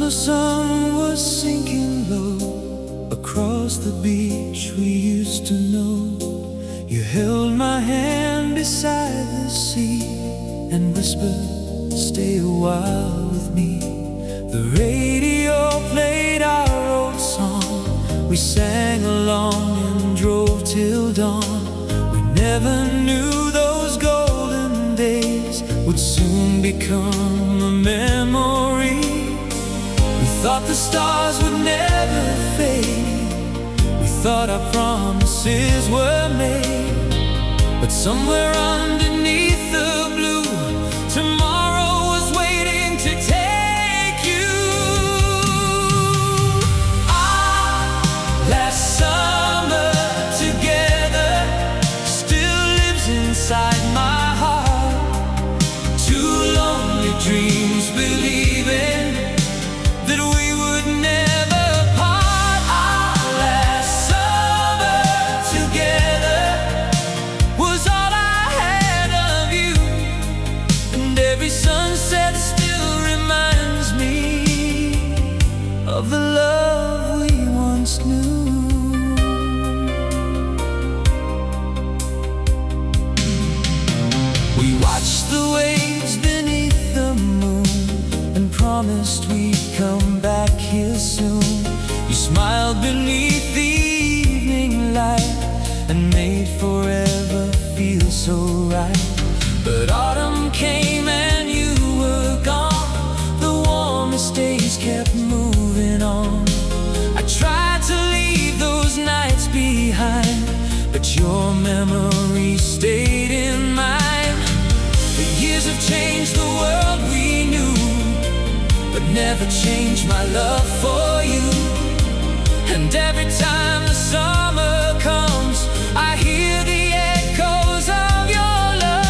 summer sun was sinking low across the beach we used to know. You held my hand beside the sea and whispered, "Stay a while with me." The radio played our old song. We sang along and drove till dawn. We never knew those golden days would soon become a memory. We thought the stars would never fade. We thought our promises were made. But somewhere underneath the blue, tomorrow was waiting to take you. Last summer together still lives inside my heart. Two lonely dreams believing that we would never part. Our last summer together was all I had of you, and every sunset still reminds me of the love we once knew. We watched the waves beneath the moon and promised we'd come back here soon. You smiled beneath the evening light and made forever feel so right. But autumn came and you were gone. The warmest days kept moving on. I tried to leave those nights behind, but your memory stayed in mine. The years have changed the world we knew, but never changed my love for you. And every time the summer comes, I hear the echoes of your love.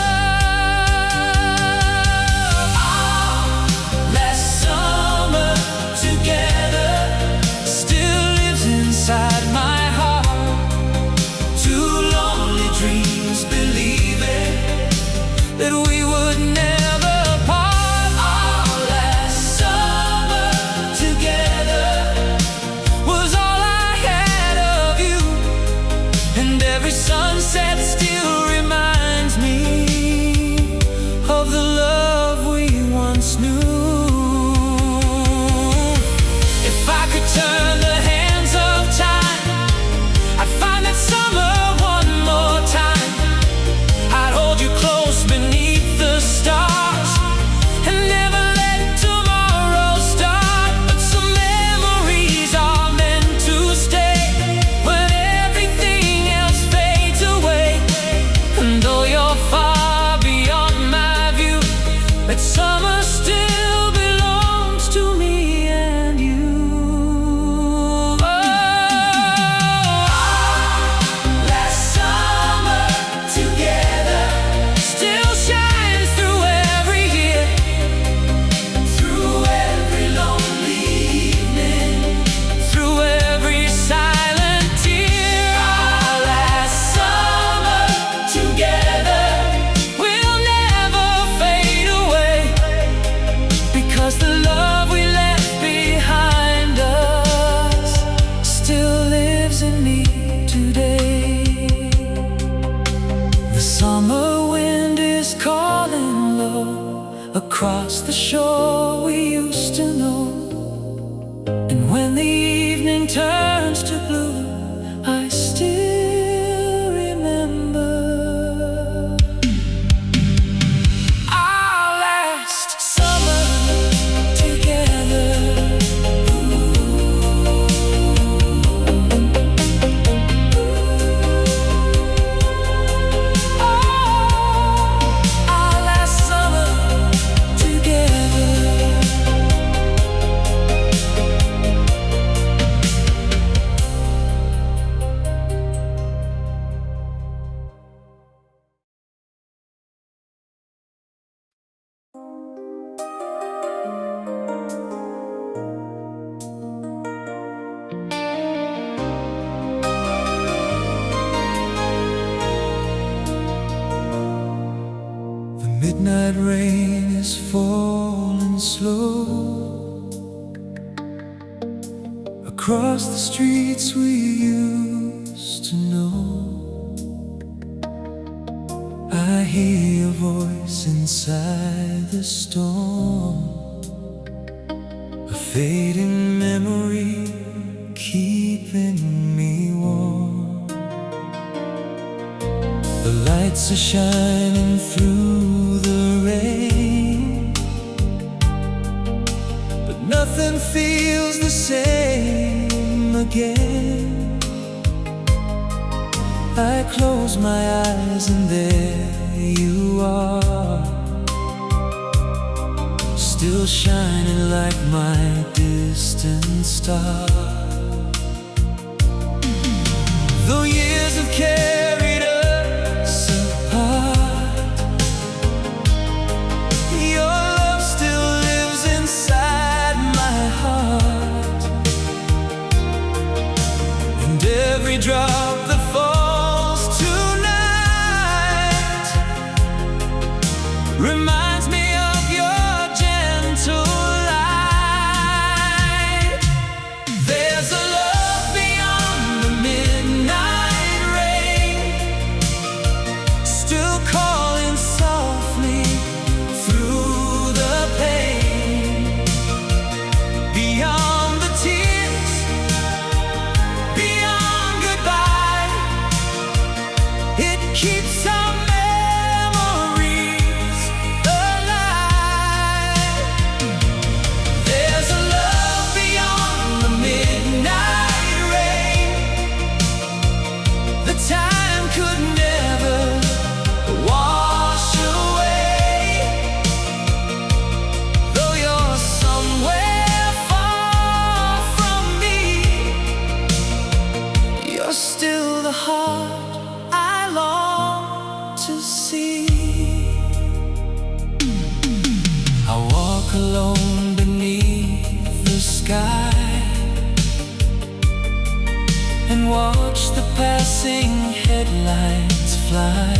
Last summer together still lives inside my heart. Two lonely dreams believing that we would never part. Our last summer together was all I had of you, and every sunset still reminds me of the love we once knew. If I could turn the hands of time, I'd find that summer one more time. I'd hold you close beneath the stars and never let tomorrow start. But some memories are meant to stay when everything else fades away. And though you're far beyond my view, that summer still belongs to me and you. Last summer together still shines through every year, through every lonely evening, through every silent tear. Our last summer together will never fade away, because the love we left behind us still lives in me today. The summer wind is calling low across the shore we used to know. And when the evening turns to blue, I still remember our last summer together. Our last summer together. Midnight rain is falling slow. across the streets we used to know. I hear your voice inside the storm, a fading memory keeping me warm. The lights are shining through the rain, but nothing feels the same again. I close my eyes and there you are, still shining like my distant star. Though years have carried us apart, your love still lives inside my heart. And every drop that falls tonight reminds me of your gentle light. There's a love beyond the midnight rain, still calling softly through the pain. Beyond the tears, beyond goodbye, it keeps our memories alive. There's a love beyond the midnight rain, the time could never wash away. Though you're somewhere far from me, you're still the heart I long to see. I walk alone beneath the sky and watch the passing headlights fly.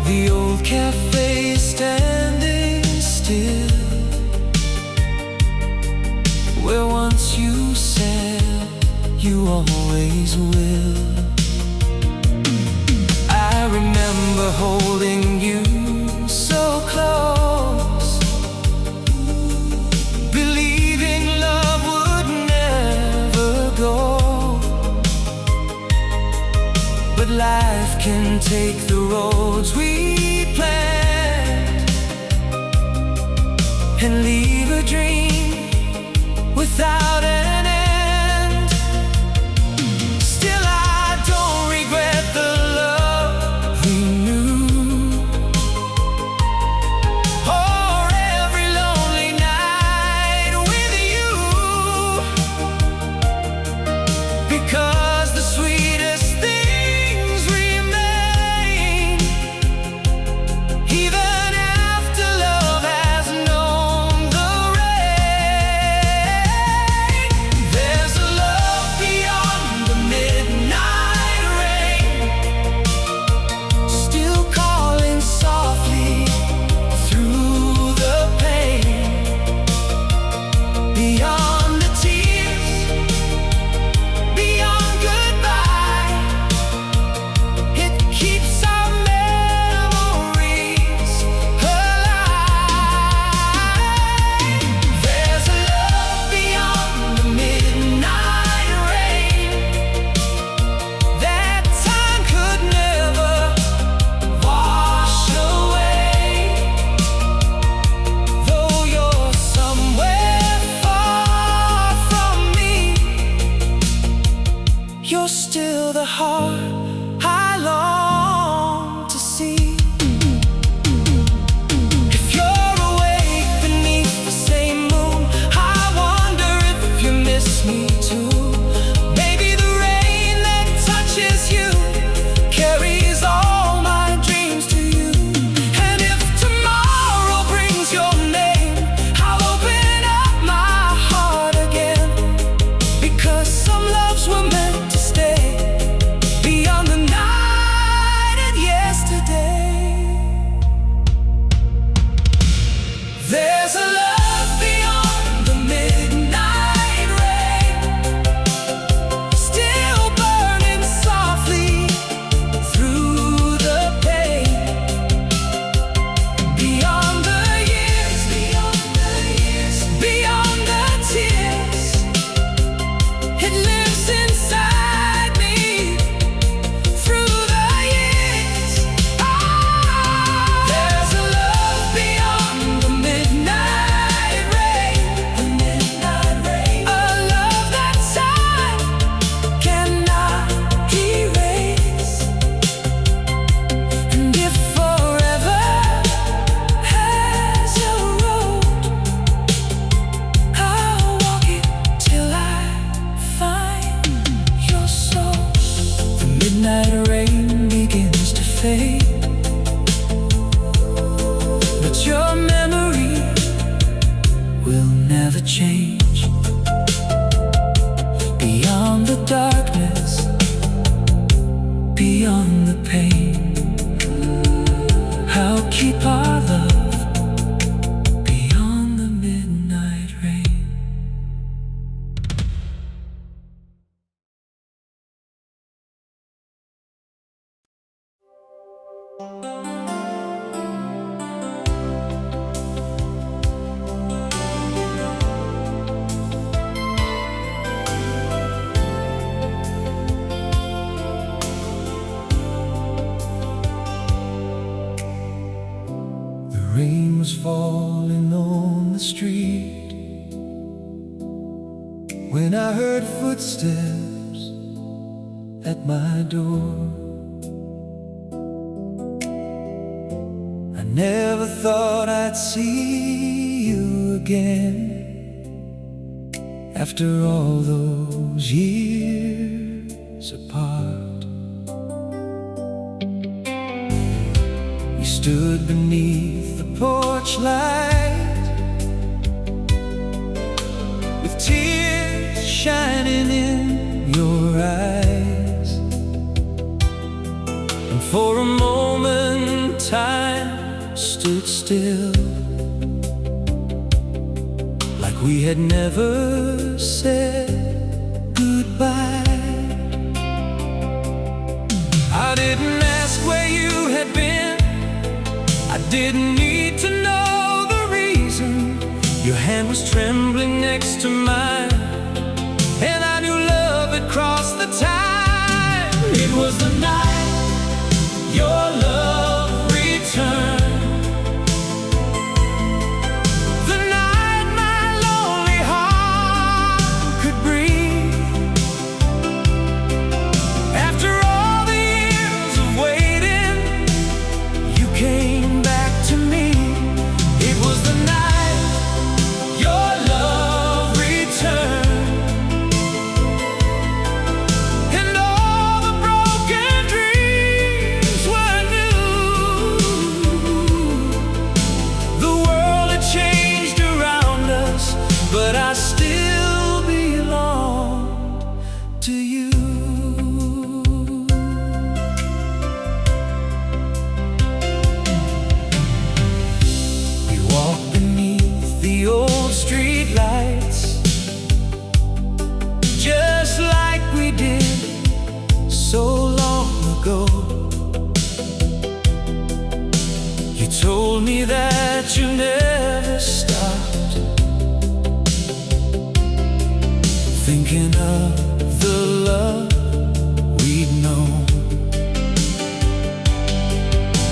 The old cafe standing still, where once you said you always will. I remember holding you so close, believing love would never go. But life can take the roads we planned and leave a dream without an end. Still, I don't regret the love we knew, or every lonely night with you, because the sweetest things remain, even after love has known the rain. keep our love beyond the midnight rain. Rain was falling on the street when I heard footsteps at my door. I never thought I'd see you again after all those years apart. We stood beneath the porch light with tears shining in your eyes, and for a moment time stood still, like we had never said goodbye. I didn't ask where you had been, I didn't need to know the reason. Your hand was trembling next to mine, and I knew love had crossed the time. It was the night your love returned, the night my lonely heart could breathe. After all the years of waiting, you came back to me. It was the night your love returned, and all the broken dreams were new. The world had changed around us, but I still belonged to you. We walked beneath the old street lights, just like we did so long ago. You told me that you never stopped thinking of the love we'd known.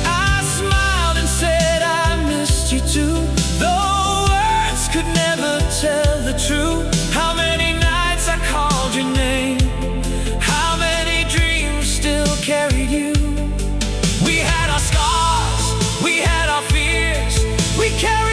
I smiled and said I missed you too, though words could never tell the truth. How many nights I called your name, how many dreams still carried you. We had our scars, we had our fears, we carried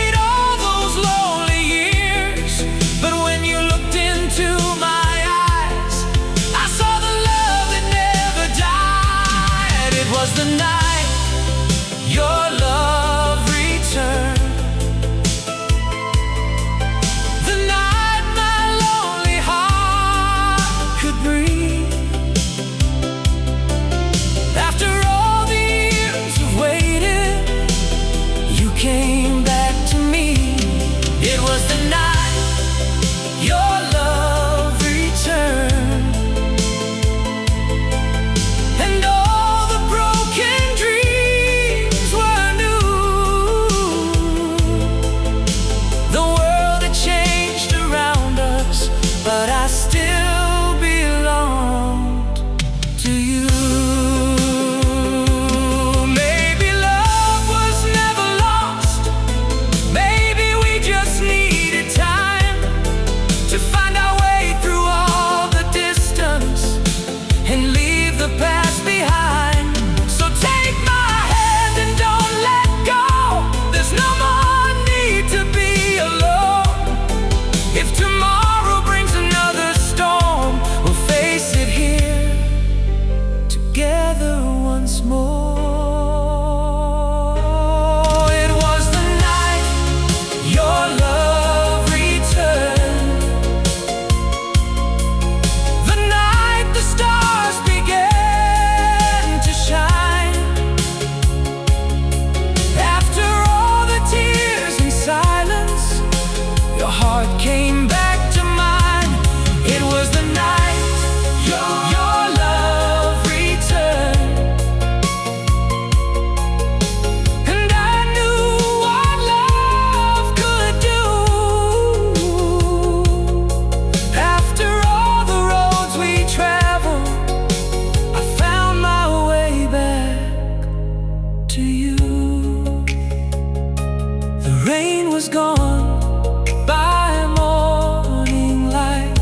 rain was gone by morning light,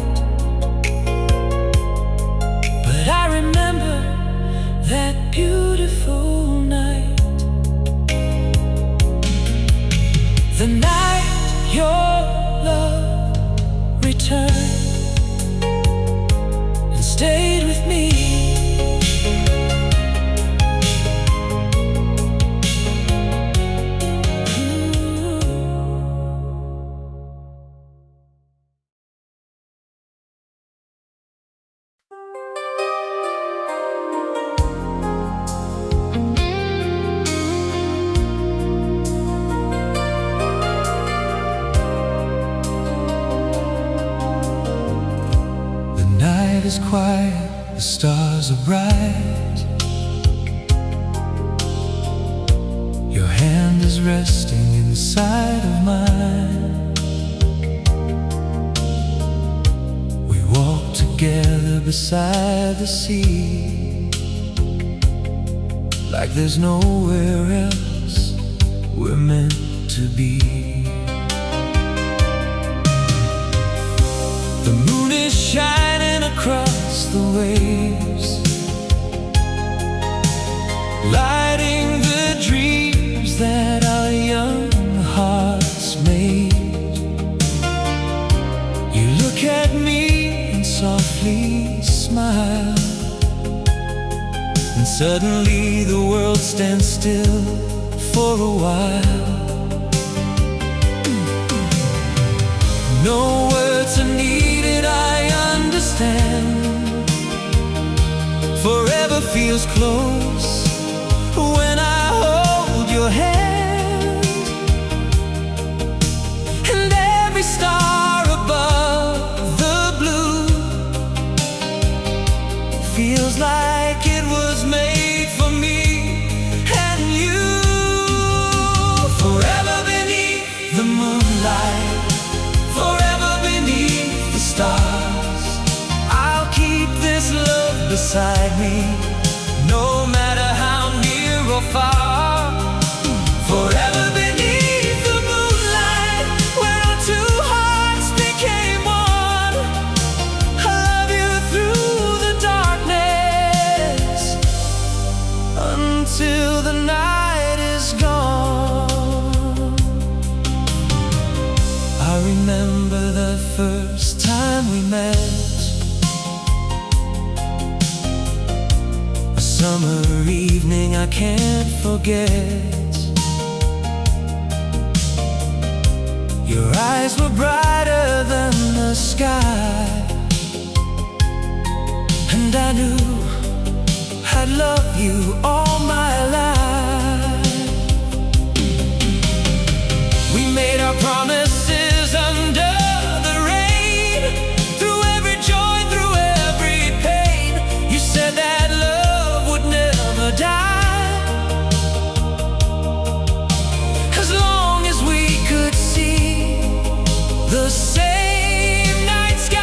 but I remember that beautiful night. The night your love returned and stayed with me. Is quiet, the stars are bright. Your hand is resting inside of mine. We walk together beside the sea, like there's nowhere else we're meant to be. The moon is shining across the waves, lighting the dreams that our young hearts made. You look at me and softly smile, and suddenly the world stands still for a while. No words are needed, I understand. Forever feels close when I hold your hand, and every star above the blue feels like it was made for me and you. Forever beneath the moonlight, forever beneath the stars, I'll keep this love beside me, no matter how near or far. Forever beneath the moonlight, where our two hearts became one. I love you through the darkness, until the night is gone. I remember the first time we met, a summer evening I can't forget. Your eyes were brighter than the sky, and I knew I'd love you all my life. We made our promises under the rain, through every joy, through every pain. You said that love would never die, as long as we could see the same night sky.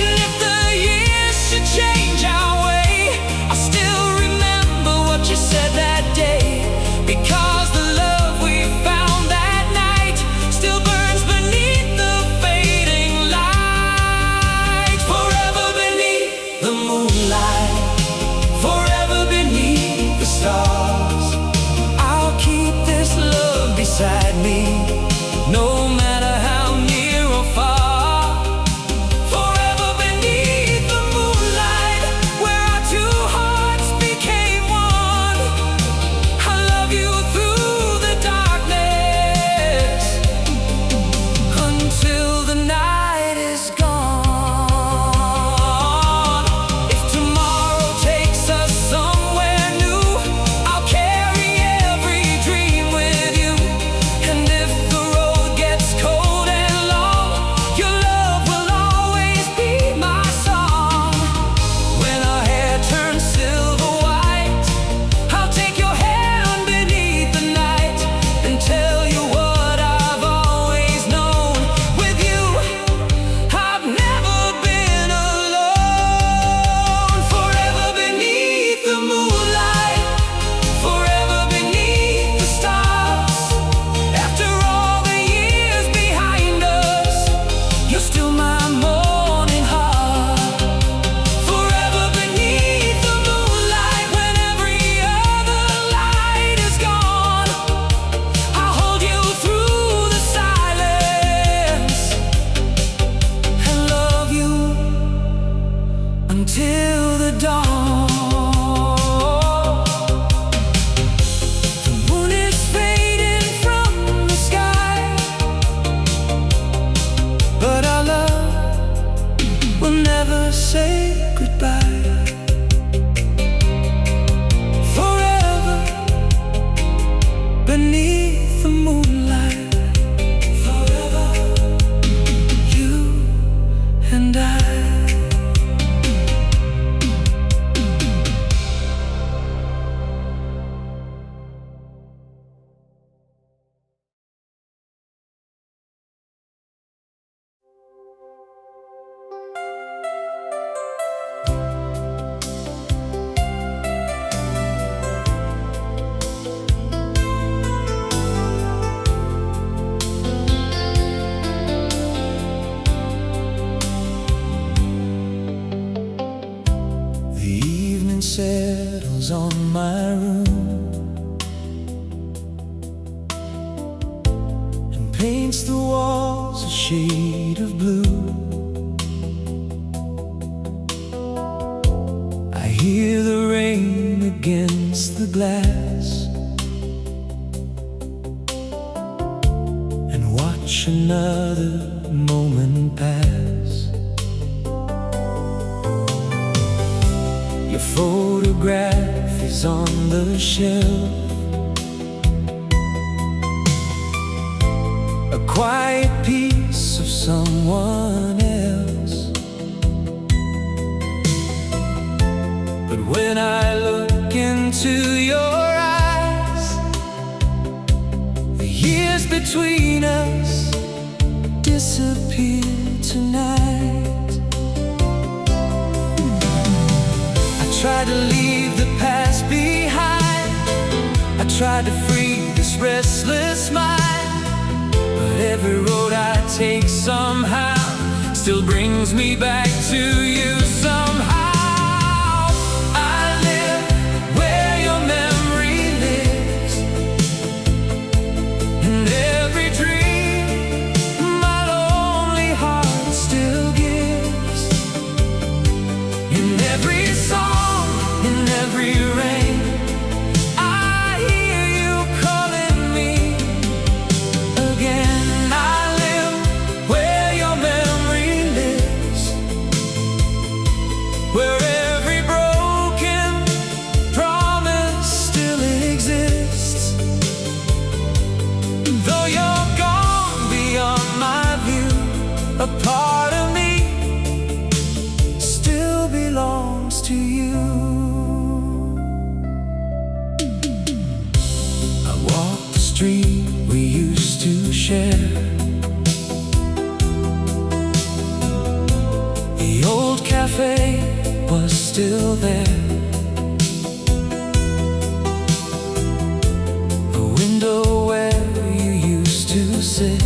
And if the years should change our way, I still remember what you said that day, because the love we found that night still burns beneath the fading light. Forever beneath the moonlight, forever beneath the stars, I'll keep this love beside me, no matter how near or far. Forever beneath the moonlight, where our two hearts became one. I love you through the darkness, until the night is gone. If tomorrow takes us somewhere new, I'll carry every dream with you. And if the road gets room and paints the walls a shade of blue. I hear the rain against the glass and watch another moment pass. Your photograph is on the shelf, a quiet piece of someone else. But when I look into your eyes, the years between us disappear tonight. I try to leave the past behind, I try to free this restless mind, but every road I take somehow still brings me back to you somehow. A part of me still belongs to you. I walk the street we used to share, the old cafe was still there, the window where you used to sit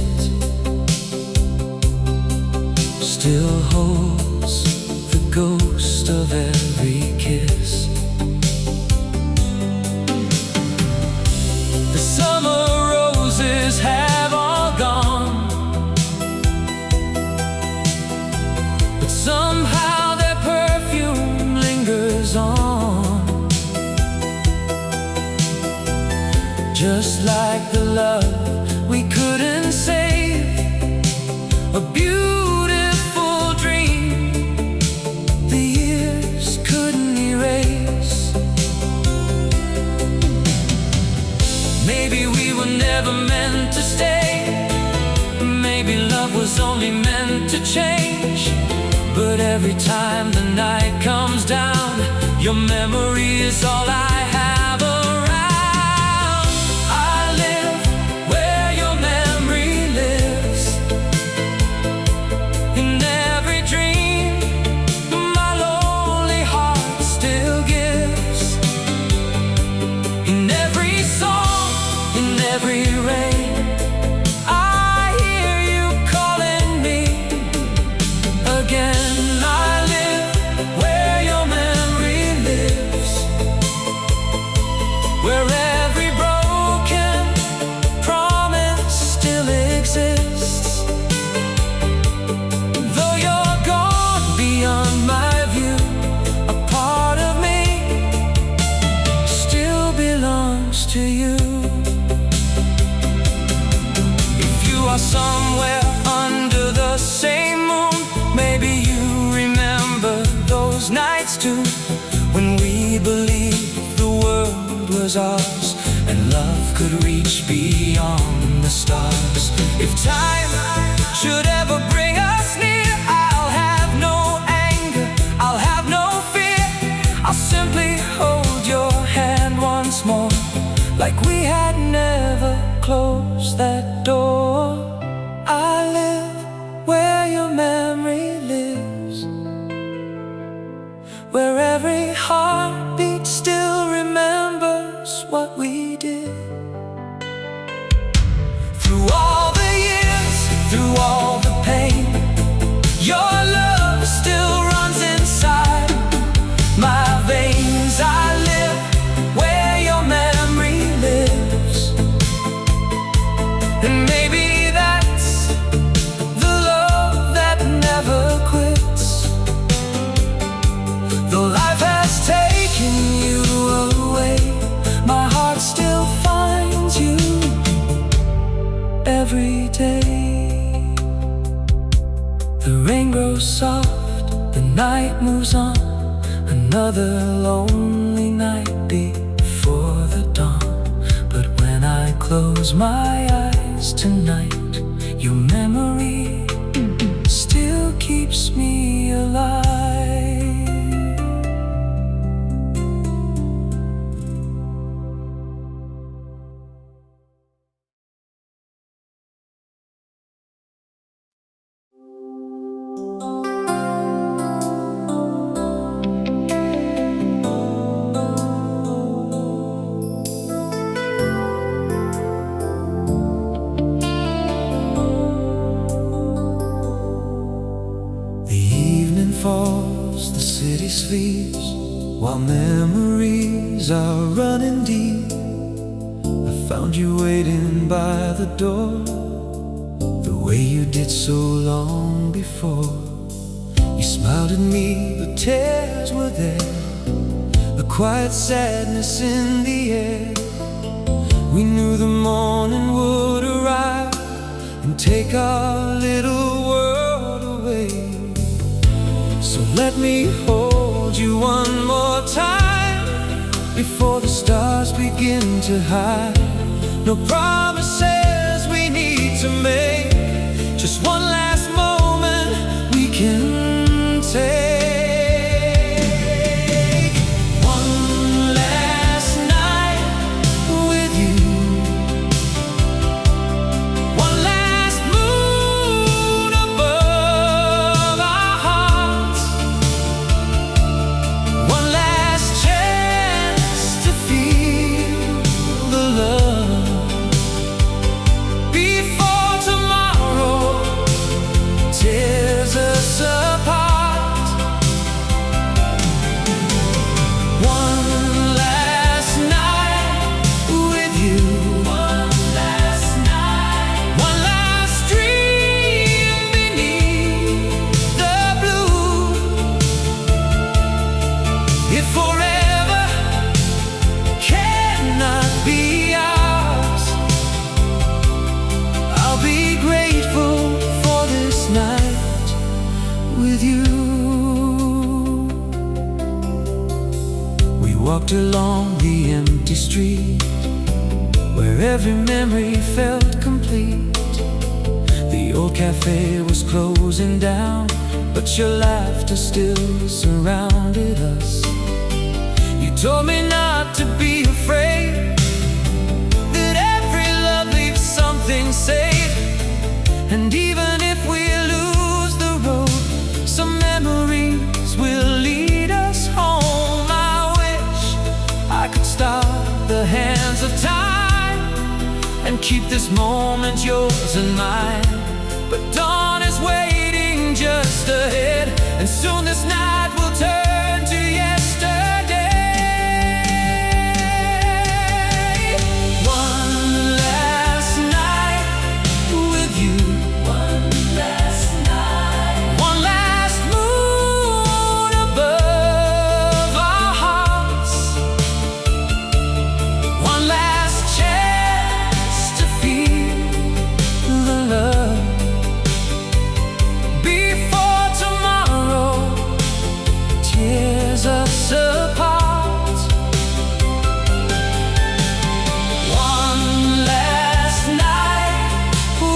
still holds the ghost of every kiss. The summer roses have all gone, but somehow their perfume lingers on, just like the love we couldn't save, a beautiful never meant to stay. Maybe love was only meant to change. But every time the night comes down, your memory is all I have around. I live where your memory lives, in every dream my lonely heart still gives, in every song, in every rain, I hear you calling me again. I live where your memory lives, where every broken promise still exists. Though you're gone beyond my view, a part of me still belongs to you. Somewhere under the same moon, maybe you remember those nights too, when we believed the world was ours and love could reach beyond the stars. If time should ever bring us near, I'll have no anger, I'll have no fear. I'll simply hold your hand once more, like we had never closed that door. I live where your memory lives, where every heartbeat still remembers what we did. Through all the years, through all the pain, your love still runs inside my veins. I live where every day. The rain grows soft, the night moves on, another lonely night before the dawn. But when I close my eyes tonight, your memory still keeps me alive. Falls, the city sleeps, while memories are running deep. I found you waiting by the door, the way you did so long before. You smiled at me, the tears were there, a quiet sadness in the air. We knew the morning would arrive and take our little world away. So let me hold you one more time before the stars begin to hide. No promises we need to make, just one last moment we can take. One last night with you, one last moon above our hearts, one last chance to feel the love before tomorrow tears us apart. One last night with you, one last night, one last dream beneath the blue. If forever cannot be ours, I'll be grateful for this night with you. We walked along the empty street where every memory felt complete. The old cafe was closing down, but your laughter still surrounded us. You told me not to be afraid, that every love leaves something safe. And even if we lose the road, some memories will lead us home. I wish I could stop the hands of time and keep this moment yours and mine. But dawn is waiting just ahead, and soon this night will turn to yesterday. One last night with you, one last night, one last moon above our hearts, one last chance to feel the love before tomorrow tears us apart. One last night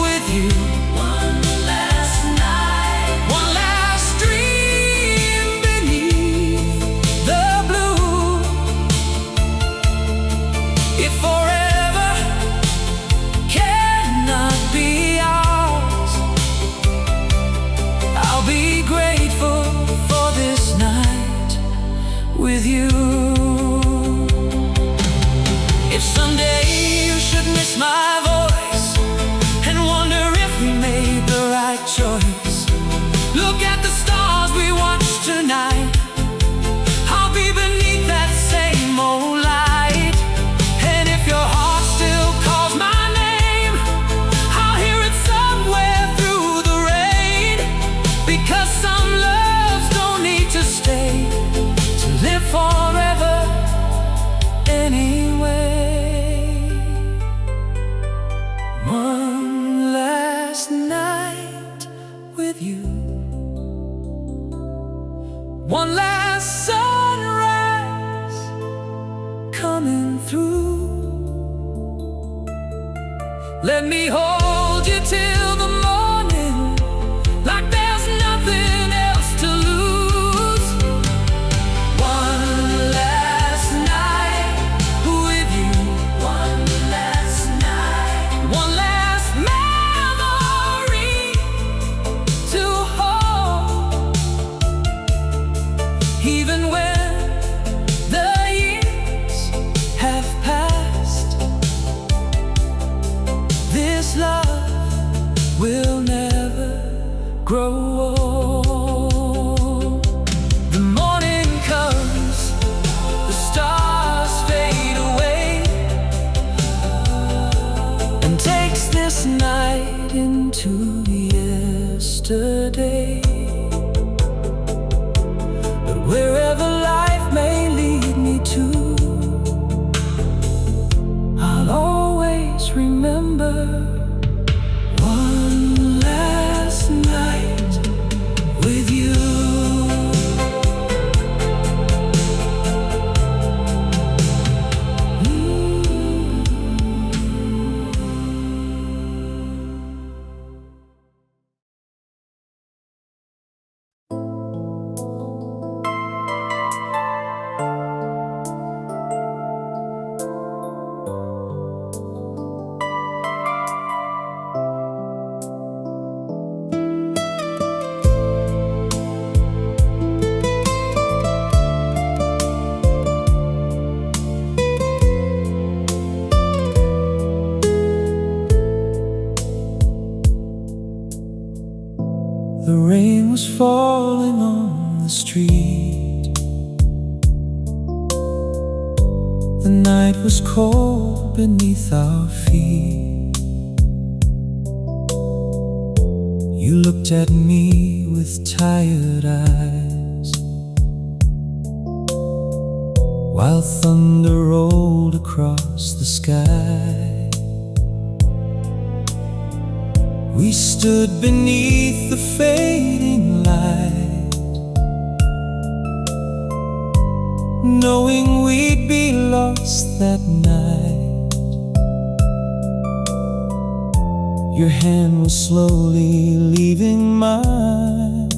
with you, one last night, one last dream beneath the blue. If forever cannot be ours, I'll be grateful for this night with you. If someday you should miss my voice and wonder if we made the right choice, look at the stars we watched tonight. I'll be beneath that same old light. And if Let me hold you till the morning, like there's nothing else to lose. One last night with you. One last night. One last memory to hold. Even when the years have passed, this love will never grow old. The morning comes, the stars fade away, and takes this night into yesterday. But wherever life may lead me to, I'll always remember one last night with you. The rain was falling on the street. The night was cold beneath our feet. You looked at me with tired eyes, while thunder rolled across the sky. We stood beneath the fading light, knowing we'd be lost that night. Your hand was slowly leaving mine,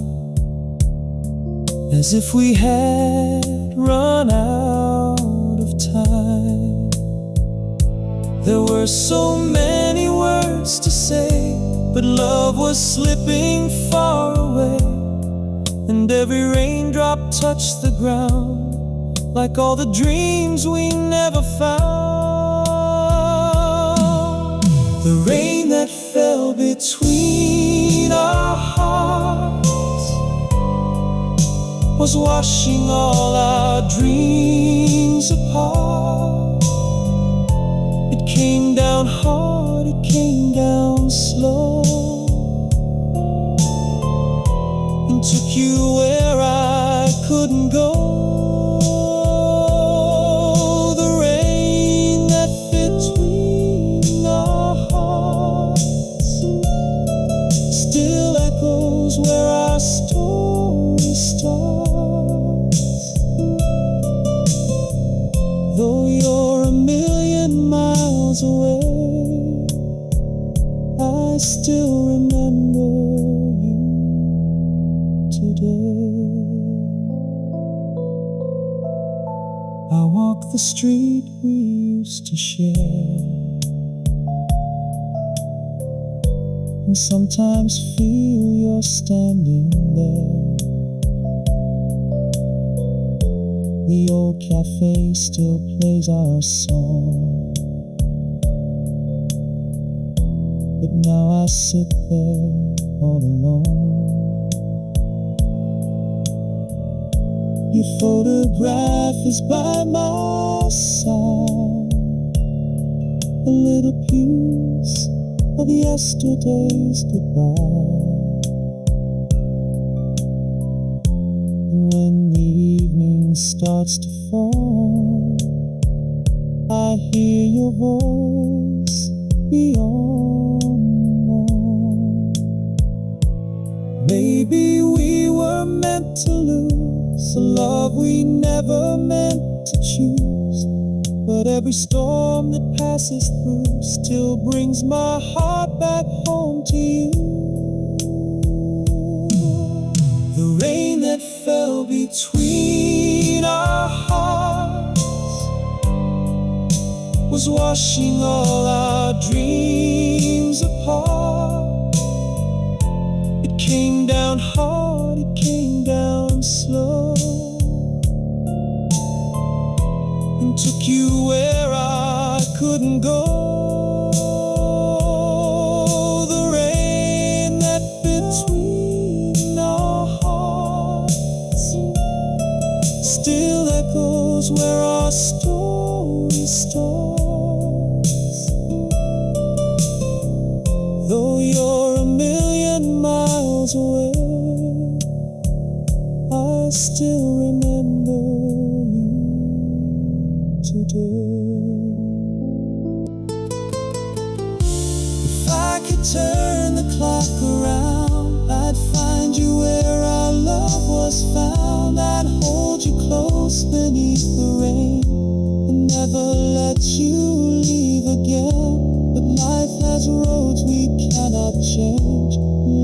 as if we had run out of time. There were so many words to say, but love was slipping far away, and every raindrop touched the ground, like all the dreams we never found. The rain that fell between our hearts was washing all our dreams apart. It came down hard, it came down slow, and took you where I couldn't go. The rain that between our hearts still echoes where our story starts. Though you're a million miles away, I still remember you today. I walk the street we used to share, and sometimes feel you're standing there. The old cafe still plays our song, but now I sit there all alone. Your photograph is by my side, a little piece of yesterday's goodbye. And when the evening starts to fall, I hear your voice beyond the wall. Maybe we were meant to lose, a love we never meant to choose. But But every storm that passes through still brings my heart back home to you. The rain that fell between our hearts was washing all our dreams apart. It came down hard, it came down slow, and took you where I couldn't go. The rain that between our hearts still echoes where our story starts. Though you're a million miles away, I still remember today. If I could turn the clock around, I'd find you where our love was found. I'd hold you close beneath the rain and never let you leave again. But life has roads we cannot change.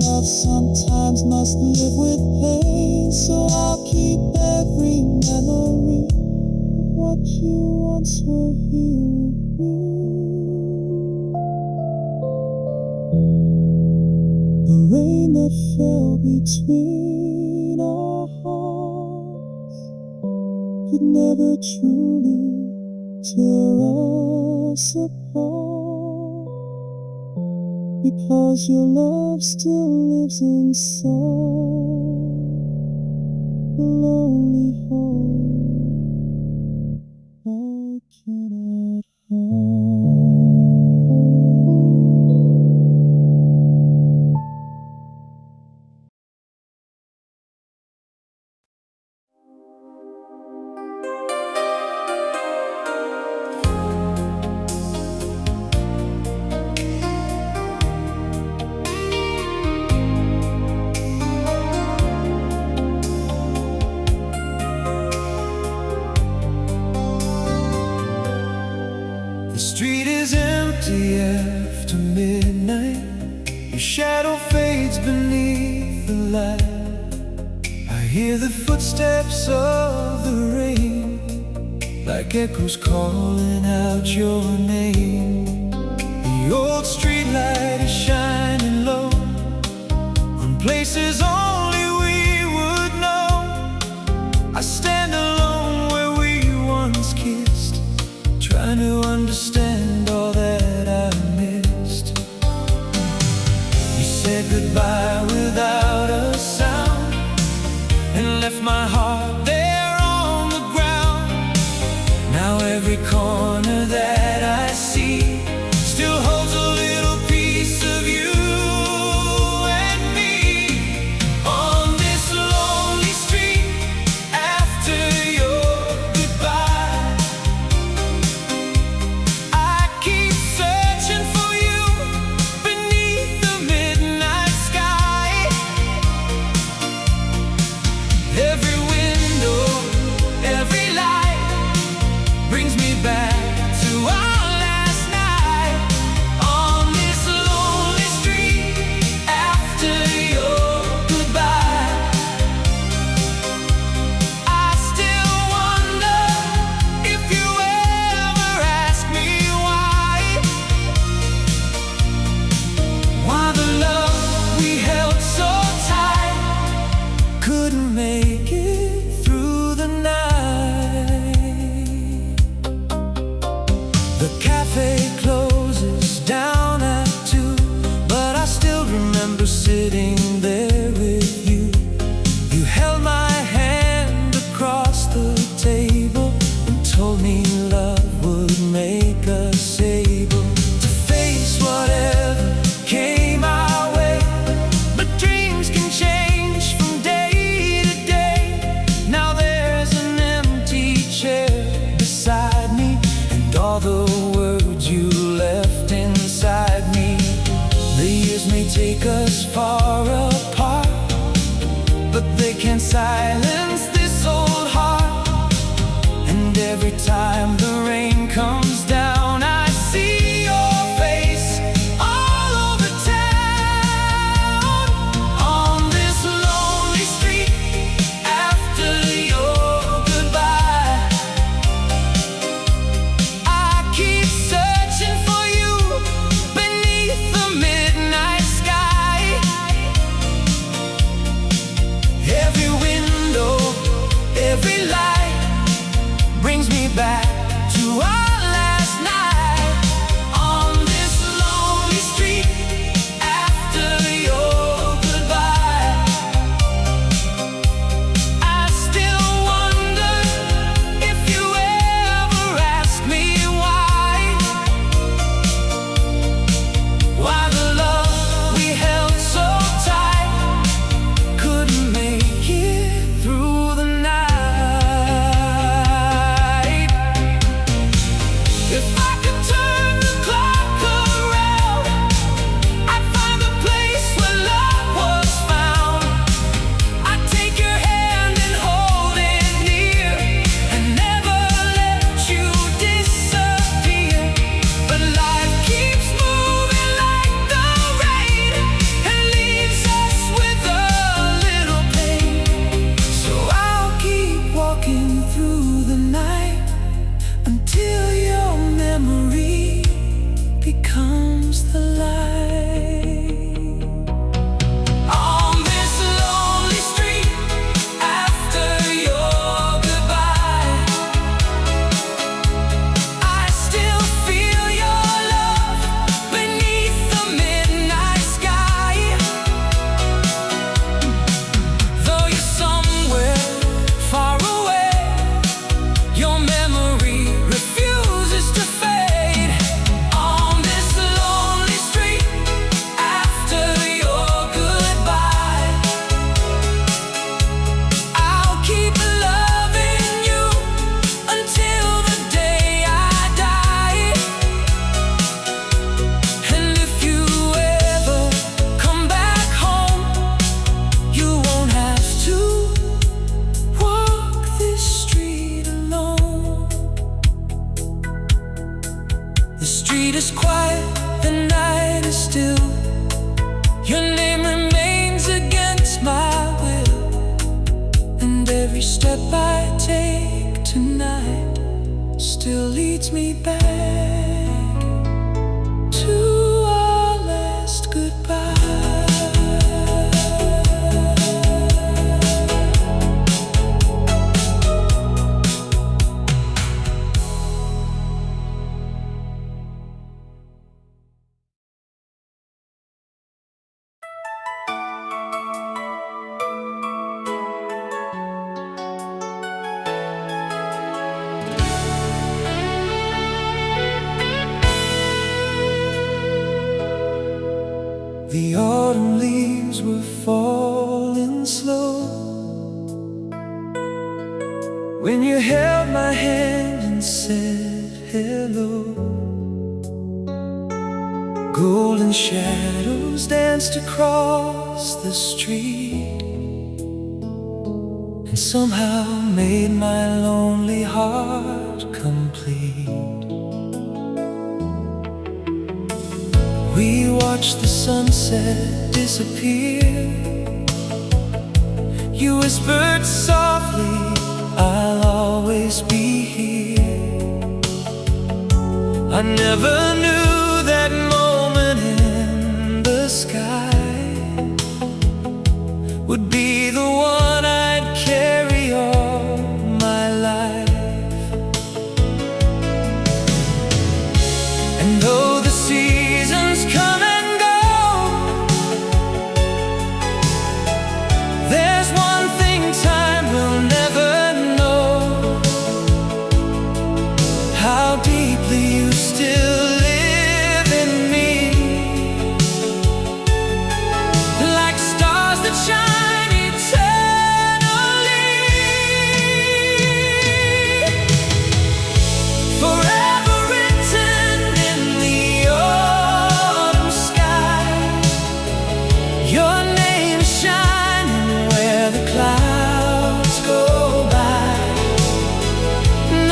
Love sometimes must live with pain, so I'll keep every memory what you once were here with me. The rain that fell between our hearts could never truly tear us apart, because your love still lives inside the lonely heart I cannot hide. The street is empty after midnight. Your shadow fades beneath the light. I hear the footsteps of the rain, like echoes calling out your name. The old street light is shining low on places only we would know. I stand alone where we once kissed, trying to understand all that I missed. You said goodbye without a sound and left my heart there on the ground. Now every corner that I see still holds a little piece of you and me. On this lonely street after your goodbye, I keep searching for you beneath the midnight sky. Every window, every light brings me back to our last night. On this lonely street after your goodbye, I still wonder if you ever ask me why the love we held so tight couldn't make it through the night. The cafe closes down at 2, but I still remember sitting there with you. You held my hand across the table and told me love would make us able to face whatever came our way. But dreams can change from day to day. Now there's an empty chair beside me, and all the words you left inside me. The years may take us far apart, The street is quiet, the night is still. Your name remains against my will, and every step I take tonight still leads me back to our last goodbye. The autumn leaves were falling slow when you held my hand and said hello. Golden shadows danced across the street and somehow made my lonely heart complete. We watched the sunset disappear. You whispered softly, I'll always be here. I never knew that moment in the sky would be the one I'd carry all my life. And though the seasons come and go, there's one thing time will never know: how deeply you still live in me, like stars that shine eternally, forever written in the autumn sky. Your name is shining where the clouds go by.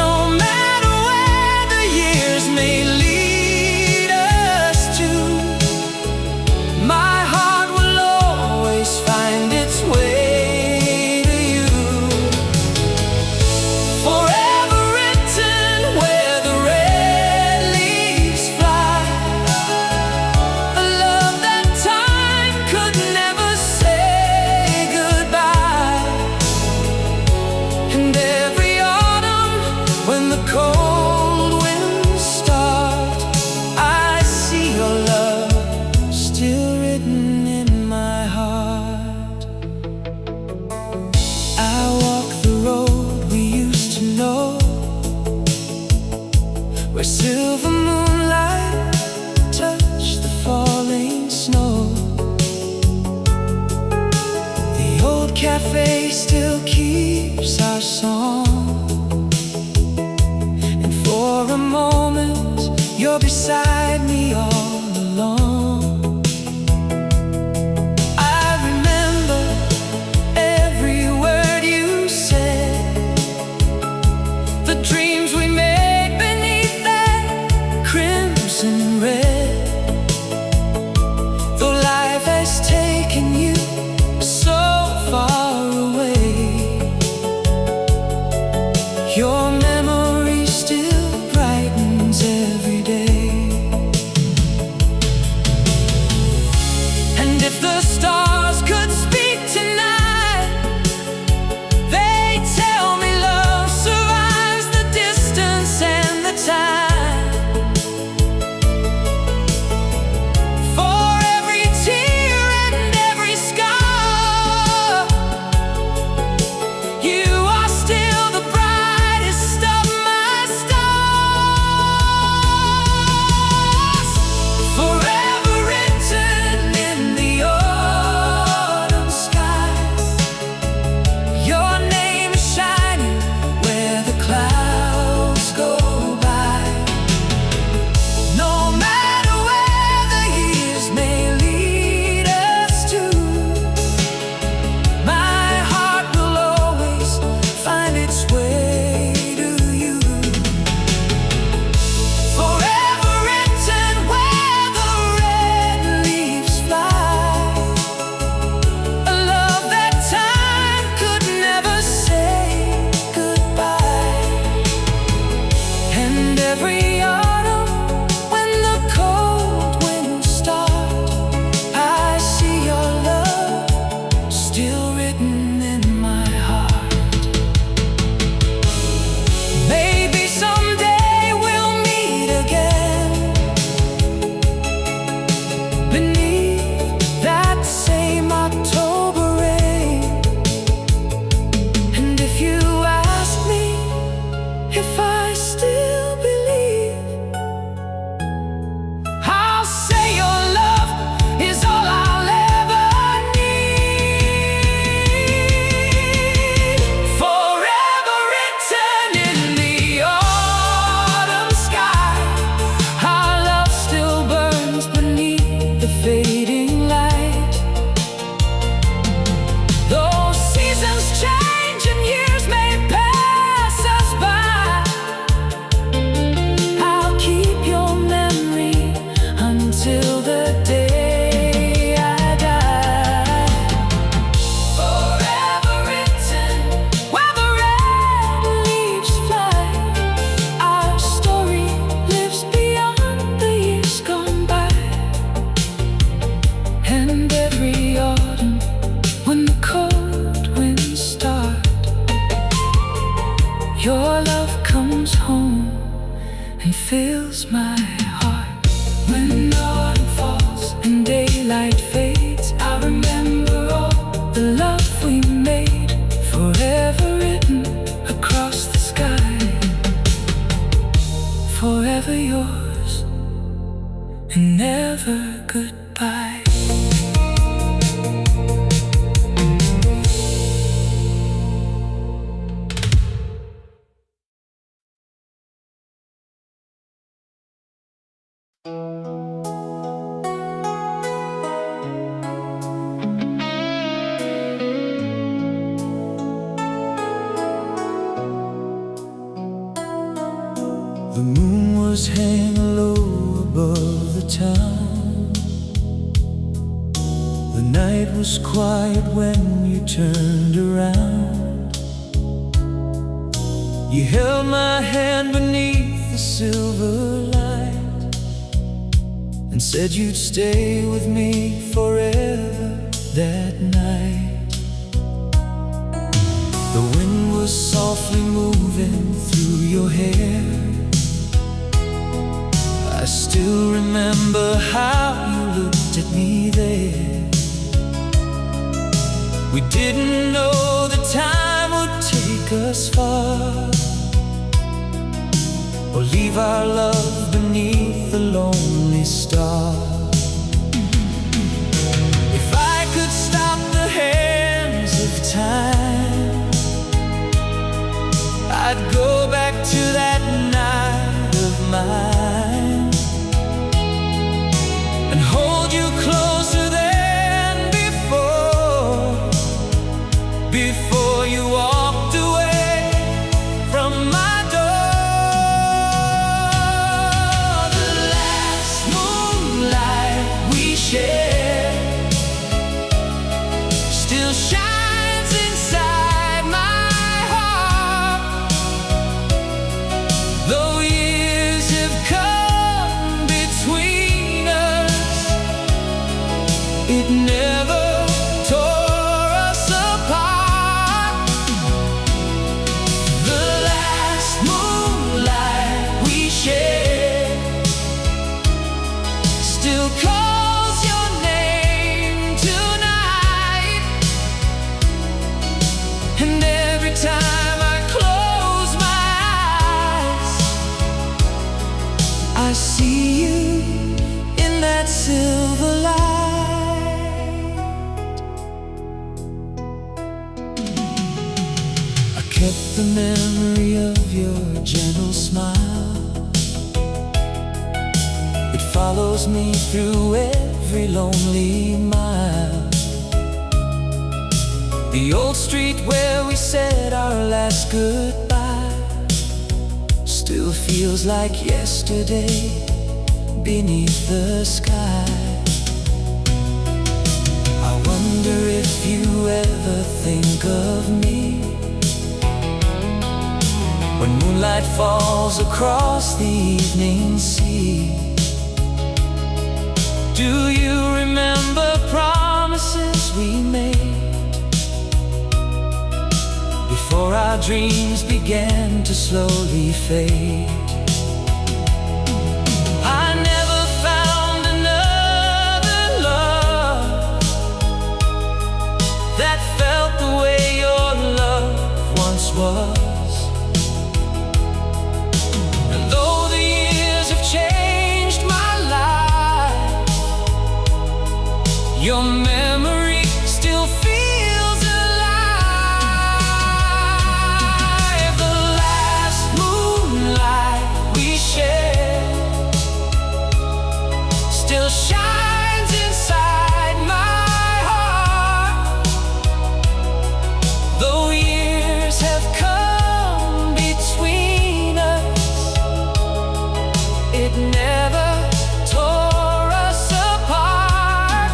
No matter where the years may lead us to, my heart will always find its way to you. Forever written where the red leaves fly, a love that time could never say goodbye. And every autumn when the cold winds start, I see your love still written in my heart. I walk the road we used to know, where silver moonlight touched the falling snow. The old cafe still keeps our song, and for a moment you're beside me all along. I remember every word you said, the dreams we made beneath that crimson red. Though life has taken you so far away, your memory still brightens every day. And if the stars could speak tonight, they tell me love survives the distance and the time. my heart. When autumn falls and daylight fades, I remember all the love we made, forever written across the sky. Forever yours and never goodbye. The moon was hanging low above the town. The night was quiet when you turned around. You held my hand beneath the silver light and said you'd stay with me forever that night. The wind was softly moving through your hair. I still remember how you looked at me there. We didn't know the time would take us far, or leave our love beneath the lonely star. If I could stop the hands of time, I'd go back to that night of mine and hold you closer than before you walked away from my door. The last moonlight we shared still shines inside my heart. Though years have come between us, it never tore us apart. The last moonlight we shared still calls your name tonight, and every time I close my eyes, I see you in that silver light. I kept the memory of your gentle smile. It follows me through every lonely mile. The old street where we said our last goodbye still feels like yesterday beneath the sky. I wonder if you ever think of me when moonlight falls across the evening sea. Do you remember promises we made before our dreams began to slowly fade? I never found another love that felt the way your love once was. And though the years have changed my life, your memory still feels alive. The last moonlight we shared still shines inside my heart. Though years have come between us, it never tore us apart.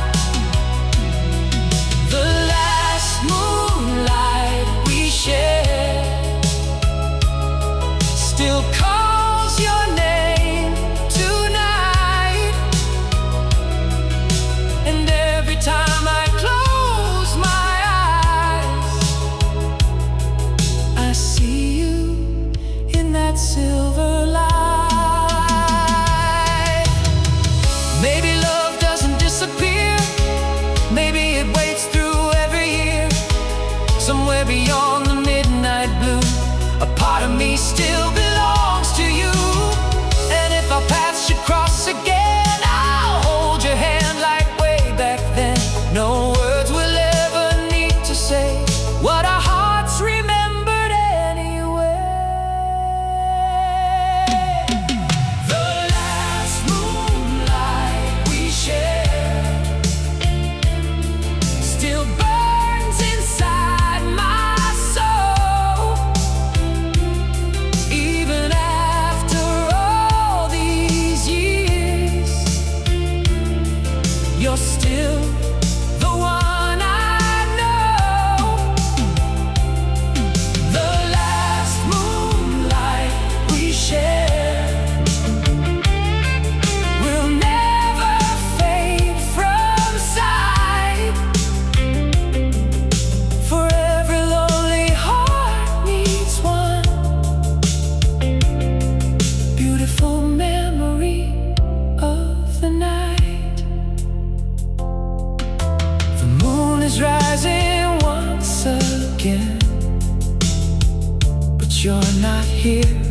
you're not here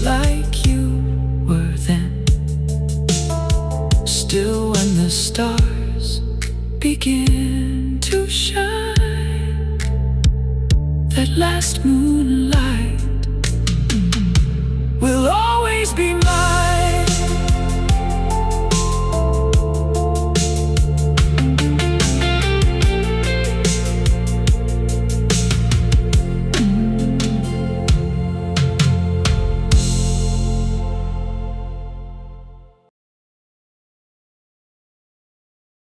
like you were then. Still, when the stars begin to shine, that last moonlight will